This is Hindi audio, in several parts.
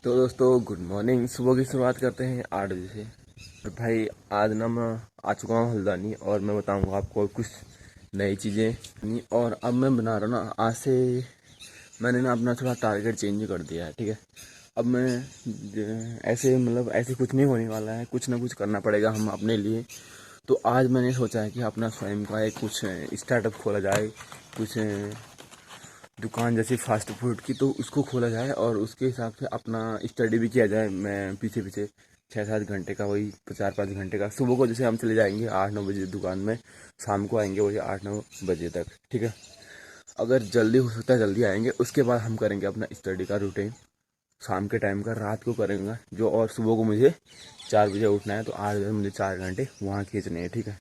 तो दोस्तों गुड मॉर्निंग। सुबह की शुरुआत करते हैं 8 बजे से। और भाई आज ना मैं आ चुका हूँ हल्द्वानी और मैं बताऊँगा आपको कुछ नई चीज़ें। और अब मैं बना रहा हूँ ना, आज से मैंने ना अपना थोड़ा टारगेट चेंज कर दिया है। ठीक है, अब मैं ऐसे मतलब ऐसे कुछ नहीं होने वाला है, कुछ ना कुछ करना पड़ेगा हम अपने लिए। तो आज मैंने सोचा है कि अपना स्वयं का एक कुछ स्टार्टअप खोला जाए, कुछ दुकान जैसी फास्ट फूड की, तो उसको खोला जाए और उसके हिसाब से अपना स्टडी भी किया जाए। मैं पीछे पीछे 6-7 घंटे का, वही 4-5 घंटे का। सुबह को जैसे हम चले जाएंगे 8-9 बजे दुकान में, शाम को आएंगे वही 8-9 बजे तक। ठीक है, अगर जल्दी हो सकता है जल्दी आएंगे, उसके बाद हम करेंगे अपना स्टडी का रूटीन शाम के टाइम का, रात को करेंगे जो। और सुबह को मुझे 4 बजे उठना है, तो 8 बजे मुझे 4 घंटे वहाँ खींचने हैं। ठीक है,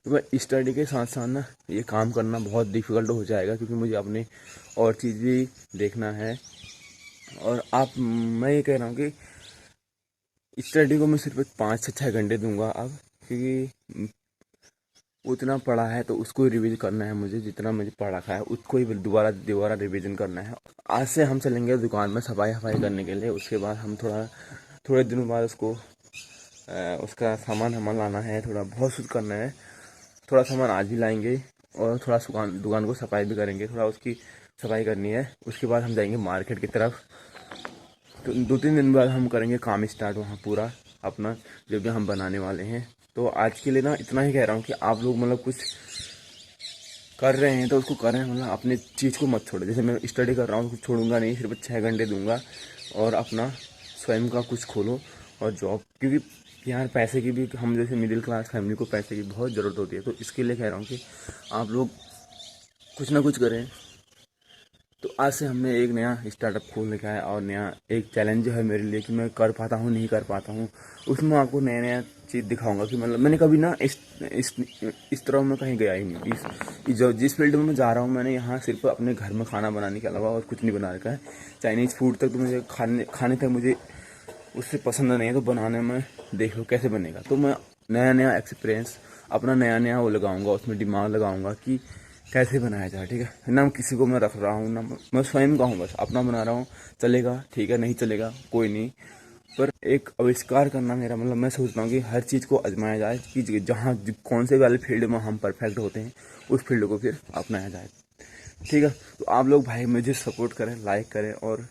तो मैं स्टडी के साथ साथ ना ये काम करना बहुत डिफ़िकल्ट हो जाएगा, क्योंकि मुझे अपने और चीज़ भी देखना है। और मैं ये कह रहा हूँ कि स्टडी को मैं सिर्फ 5 से 6 घंटे दूंगा अब, क्योंकि उतना पढ़ा है तो उसको रिवीज करना है मुझे। जितना मुझे पढ़ा रखा है उसको ही दोबारा दोबारा रिवीजन करना है। आज से हम चलेंगे दुकान में सफाई करने के लिए। उसके बाद हम थोड़े दिनों बाद उसका सामान हमें लाना है, थोड़ा बहुत कुछ करना है। थोड़ा सामान आज भी लाएंगे और थोड़ा दुकान को सफाई भी करेंगे, थोड़ा उसकी सफाई करनी है। उसके बाद हम जाएंगे मार्केट की तरफ। तो 2-3 दिन बाद हम करेंगे काम स्टार्ट वहाँ पूरा अपना, जो भी हम बनाने वाले हैं। तो आज के लिए ना इतना ही कह रहा हूँ कि आप लोग मतलब कुछ कर रहे हैं तो उसको करें, मतलब अपने चीज़ को मत छोड़ो। जैसे मैं स्टडी कर रहा हूँ, कुछ छोड़ूंगा नहीं, सिर्फ 6 घंटे दूंगा। और अपना स्वयं का कुछ खोलो और जॉब, क्योंकि यार पैसे की भी, हम जैसे मिडिल क्लास फैमिली को पैसे की बहुत ज़रूरत होती है। तो इसके लिए कह रहा हूँ कि आप लोग कुछ ना कुछ करें। तो आज से हमने एक नया स्टार्टअप खोल रखा है और नया एक चैलेंज है मेरे लिए कि मैं कर पाता हूँ नहीं कर पाता हूँ। उसमें आपको नया नया चीज़ दिखाऊंगा कि मतलब मैंने कभी ना इस तरह में कहीं गया ही नहीं। जो जिस फील्ड में मैं जा रहा हूँ, मैंने यहाँ सिर्फ अपने घर में खाना बनाने के अलावा और कुछ नहीं बना रखा है। चाइनीज़ फूड तक तो मुझे खाने तक मुझे उससे पसंद नहीं है, तो बनाने में देख लो कैसे बनेगा। तो मैं नया नया एक्सपीरियंस, अपना नया नया वो लगाऊंगा, उसमें दिमाग लगाऊंगा कि कैसे बनाया जाए। ठीक है, ना किसी को मैं रख रहा हूँ, ना मैं स्वयं का हूँ, बस अपना बना रहा हूँ। चलेगा ठीक है, नहीं चलेगा कोई नहीं, पर एक आविष्कार करना मेरा मतलब, मैं सोचता हूँ कि हर चीज़ को आजमाया जाए कि जहाँ कौन से वाले फील्ड में हम परफेक्ट होते हैं उस फील्ड को फिर अपनाया जाए। ठीक है, तो आप लोग भाई मुझे सपोर्ट करें, लाइक करें। और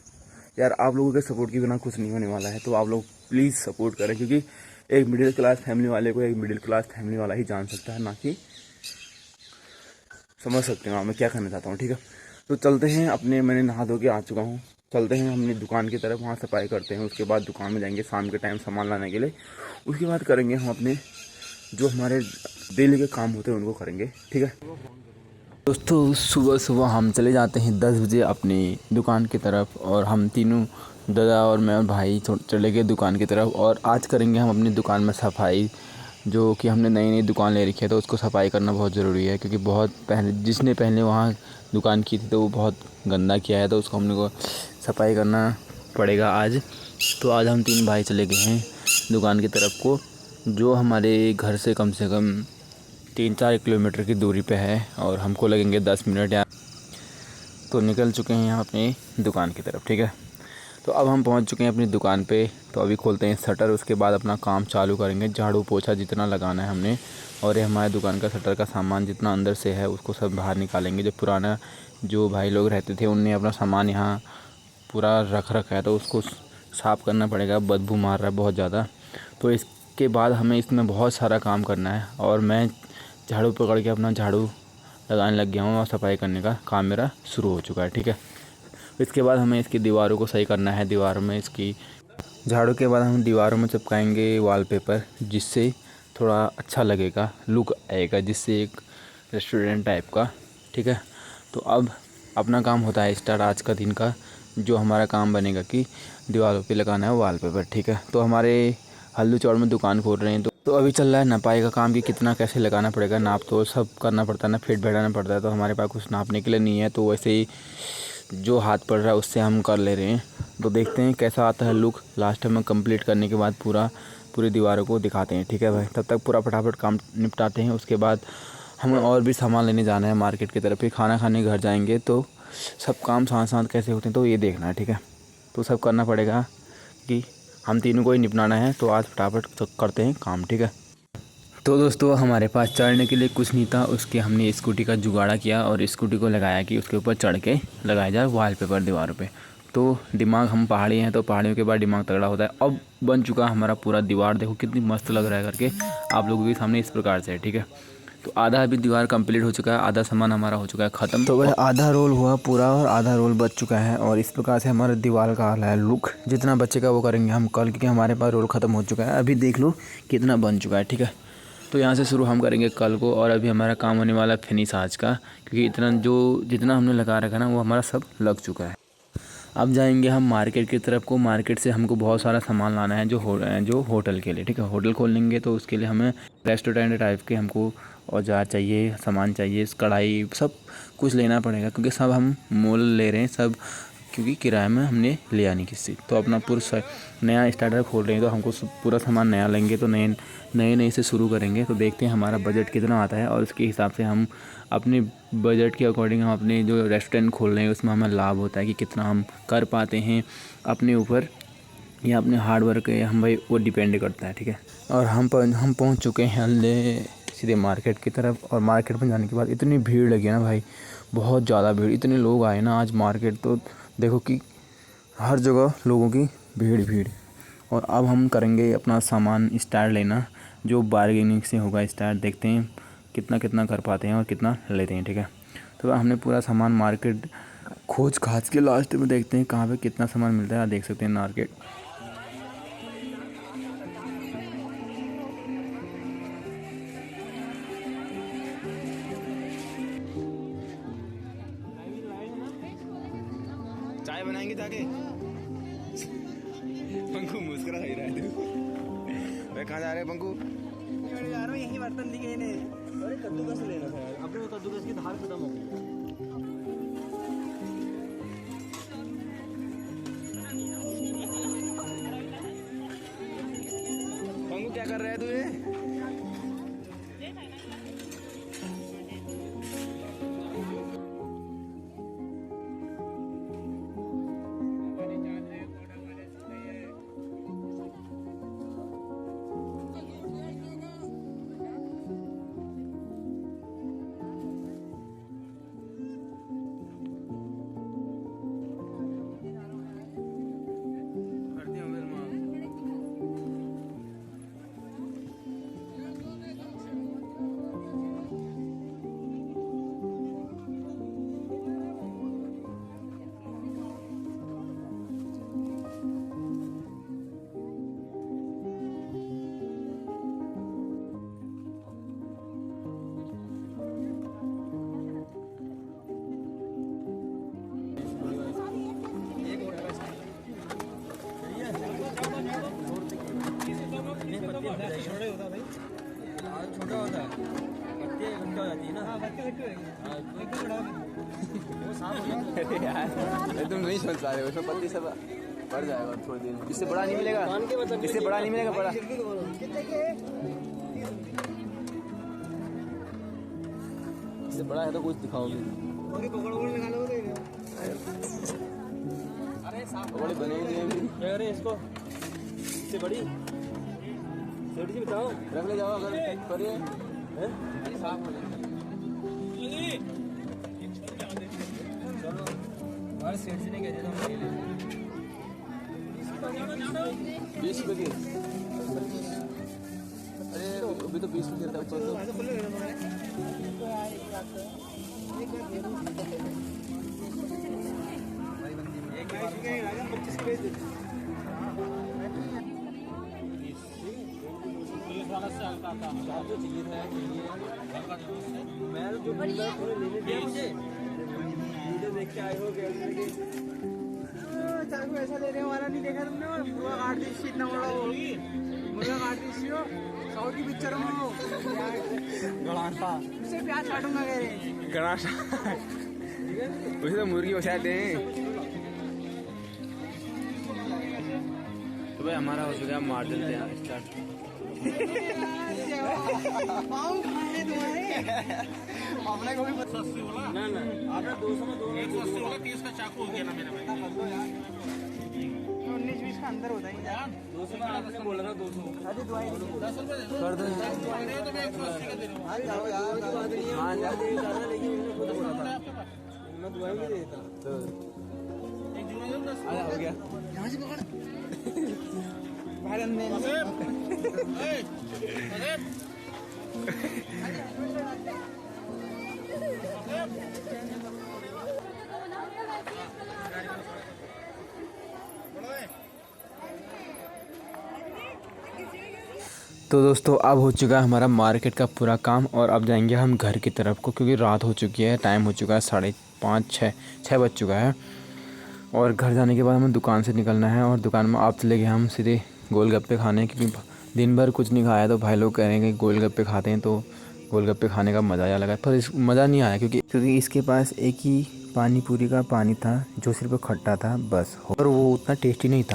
यार आप लोगों के सपोर्ट के बिना कुछ नहीं होने वाला है, तो आप लोग प्लीज़ सपोर्ट करें, क्योंकि एक मिडिल क्लास फैमिली वाले को एक मिडिल क्लास फैमिली वाला ही जान सकता है, ना कि समझ सकते हो मैं क्या करना चाहता हूँ। ठीक है, तो चलते हैं अपने, मैंने नहा धो के आ चुका हूँ, चलते हैं हमने दुकान की तरफ, वहाँ सफाई करते हैं। उसके बाद दुकान में जाएंगे शाम के टाइम सामान लाने के लिए। उसके बाद करेंगे हम अपने जो हमारे डेली के काम होते हैं उनको करेंगे। ठीक है दोस्तों, सुबह सुबह हम चले जाते हैं 10 बजे अपनी दुकान की तरफ, और हम तीनों, दादा और मैं और भाई चले गए दुकान की तरफ। और आज करेंगे हम अपनी दुकान में सफाई, जो कि हमने नई नई दुकान ले रखी है, तो उसको सफाई करना बहुत ज़रूरी है। क्योंकि बहुत पहले जिसने पहले वहाँ दुकान की थी तो वो बहुत गंदा किया है, तो उसको हमने को सफाई करना पड़ेगा आज। तो आज हम 3 भाई चले गए हैं दुकान की तरफ को, जो हमारे घर से कम 3-4 किलोमीटर की दूरी पे है, और हमको लगेंगे 10 मिनट। यहाँ तो निकल चुके हैं यहाँ अपनी दुकान की तरफ। ठीक है, तो अब हम पहुँच चुके हैं अपनी दुकान पे। तो अभी खोलते हैं शटर, उसके बाद अपना काम चालू करेंगे। झाड़ू पोछा जितना लगाना है हमने, और ये हमारे दुकान का शटर का सामान जितना अंदर से है उसको सब बाहर निकालेंगे। जो पुराना जो भाई लोग रहते थे उनने अपना सामान यहाँ पूरा रख रखा है, तो उसको साफ़ करना पड़ेगा, बदबू मार रहा है बहुत ज़्यादा। तो इसके बाद हमें इसमें बहुत सारा काम करना है, और मैं झाड़ू पकड़ के अपना झाड़ू लगाने लग गया हूँ, और सफाई करने का काम मेरा शुरू हो चुका है। ठीक है, इसके बाद हमें इसकी दीवारों को सही करना है। दीवारों में इसकी झाड़ू के बाद हम दीवारों में चिपकाएंगे वॉलपेपर, जिससे थोड़ा अच्छा लगेगा, लुक आएगा, जिससे एक रेस्टोरेंट टाइप का। ठीक है, तो अब अपना काम होता है स्टार्ट आज का दिन का। जो हमारा काम बनेगा कि दीवारों पे लगाना है वॉलपेपर। ठीक है, तो हमारे हल्दू चौड़ में दुकान खोल रहे हैं, तो अभी चल रहा है नपाई का काम कि कितना कैसे लगाना पड़ेगा, नाप तो सब करना पड़ता है ना, फिट बैठाना पड़ता है। तो हमारे पास कुछ नापने के लिए नहीं है, तो वैसे ही जो हाथ पड़ रहा है उससे हम कर ले रहे हैं। तो देखते हैं कैसा आता है लुक। लास्ट में कंप्लीट करने के बाद पूरी दीवारों को दिखाते हैं। ठीक है भाई, तब तक पूरा फटाफट काम निपटाते हैं। उसके बाद हमें और भी सामान लेने जाना है मार्केट की तरफ। फिर खाना खाने घर जाएंगे, तो सब काम साथ साथ कैसे होते हैं तो ये देखना है। ठीक है, तो सब करना पड़ेगा कि हम तीनों को ही निपटाना है, तो आज फटाफट करते हैं काम, ठीक है। तो दोस्तों हमारे पास चढ़ने के लिए कुछ नहीं था, उसके हमने स्कूटी का जुगाड़ा किया और स्कूटी को लगाया कि उसके ऊपर चढ़ के लगाया जाए वॉलपेपर दीवारों पे। तो दिमाग, हम पहाड़ी हैं तो पहाड़ियों के बाद दिमाग तगड़ा होता है। अब बन चुका हमारा पूरा दीवार, देखो कितनी मस्त लग रहा है करके आप लोगों के सामने इस प्रकार से, ठीक है। तो आधा अभी दीवार कंप्लीट हो चुका है, आधा सामान हमारा हो चुका है ख़त्म। तो वह आधा रोल हुआ पूरा और आधा रोल बच चुका है, और इस प्रकार से हमारे दीवार का हाल है। लुक जितना बचेगा वो करेंगे हम कल, क्योंकि हमारे पास रोल ख़त्म हो चुका है। अभी देख लो कितना बन चुका है, ठीक है। तो यहाँ से शुरू हम करेंगे कल को, और अभी हमारा काम होने वाला फिनिश आज का, क्योंकि जितना हमने लगा रखा ना वो हमारा सब लग चुका है। अब जाएंगे हम मार्केट की तरफ को। मार्केट से हमको बहुत सारा सामान लाना है जो होटल के लिए, ठीक है। होटल खोलेंगे तो उसके लिए हमें रेस्टोरेंट टाइप के हमको औजार चाहिए, सामान चाहिए, कढ़ाई, सब कुछ लेना पड़ेगा, क्योंकि सब हम मोल ले रहे हैं सब, क्योंकि किराए में हमने लिया नहीं किसी। तो अपना पूरा नया स्टार्टअप खोल रहे हैं, तो हमको पूरा सामान नया लेंगे, तो नए से शुरू करेंगे। तो देखते हैं हमारा बजट कितना आता है, और उसके हिसाब से हम अपने बजट के अकॉर्डिंग हम अपने जो रेस्टोरेंट खोल रहे हैं उसमें हमें लाभ होता है कि कितना हम कर पाते हैं अपने ऊपर, या अपने हार्ड वर्क है हम भाई, वो डिपेंड करता है, ठीक है। और हम पहुंच चुके हैं सीधे मार्केट की तरफ, और मार्केट में जाने के बाद इतनी भीड़ लगी ना भाई, बहुत ज़्यादा भीड़, इतने लोग आए ना आज मार्केट, तो देखो कि हर जगह लोगों की भीड़। और अब हम करेंगे अपना सामान स्टार्ट लेना, जो बार्गेनिंग से होगा स्टार्ट। देखते हैं कितना कर पाते हैं और कितना लेते हैं, ठीक है। तो हमने पूरा सामान मार्केट खोज खाज के लास्ट में देखते हैं कहाँ पे कितना सामान मिलता है। आप देख सकते हैं मार्केट। चाय बनाएंगे जाके। पंकु मुस्कुरा ही रहा है तू। मैं कहाँ जा रहे हैं पंकु? मैं जा रहा हूँ, यही बर्तन दिखे ने। अरे कद्दूकस लेना था यार, अपने कद्दूकस की धार खत्म हो गई। पंकु क्या कर रहा है तू ये? छोटा होता है, पत्ती घट्टी हो जाती है ना। हाँ, पत्ती घट्टी हो जाएगी, वो साफ हो जाता है यार तुम नहीं समझ पा रहे हो, उसमें पत्ती सब बढ़ जाएगा थोड़ी देर में। इससे बड़ा नहीं मिलेगा, इससे बड़ा नहीं मिलेगा। बड़ा इससे बड़ा है तो कुछ दिखाओगे। पकौड़े बने ही नहीं अरे इसको इससे बड़ी थोड़ी सी बताओ, रख ले जाओ अगर करिए साफ हो जाए। हमारे सेठ जी ने कह दिया था 20 रुपये की। अरे अभी तो 20 रुपये था जो चाहिए था मैं जो थोड़े लेने दिया मुझे, वीडियो देख के आए हो गया चाकू ऐसा ले रहे हो, हमारा नहीं देखा तुमने? मुर्गा काट दी, इतना बड़ा मुर्गा काट दी, साउथ की पिक्चर में हो गणाशा, उससे प्याज काटूंगा कह रहे गणाशा। उसे तो मुर्गी बचाते हैं। तो भाई हमारा हो चुका है मार्जिन स्टार्ट। अपने को भी 180 बोला ना आपने 200 में 180 बोला, 30 का चाकू हो गया ना मेरा भाई। 19-20 का अंदर होता है यार। 200 का आपने बोला था 200। अरे दवाई 10 रुपए कर दो यार। तो मैं 180 का दे रहा हूं। अरे जाओ यार, कोई बात नहीं है। हां जाते जाना, लेकिन मैंने खुद बोला था मैं दवाई नहीं देता। तो एक जुड़ा दो 10। आ हो गया, यहां से पकड़ भाई अंदर। ए तो दोस्तों अब हो चुका है हमारा मार्केट का पूरा काम और अब जाएंगे हम घर की तरफ को, क्योंकि रात हो चुकी है, टाइम हो चुका है 5:30 6 बज चुका है। और घर जाने के बाद हमें दुकान से निकलना है और दुकान में आप चले गए हम सीधे गोलगप्पे खाने, क्योंकि दिन भर कुछ नहीं खाया तो भाई लोग कह रहे हैं कि गोलगप्पे खाते हैं। तो गोलगप्पे खाने का मज़ा आया लगा, पर मज़ा नहीं आया क्योंकि इसके पास एक ही पानी पूरी का पानी था जो सिर्फ खट्टा था बस, और वो उतना टेस्टी नहीं था।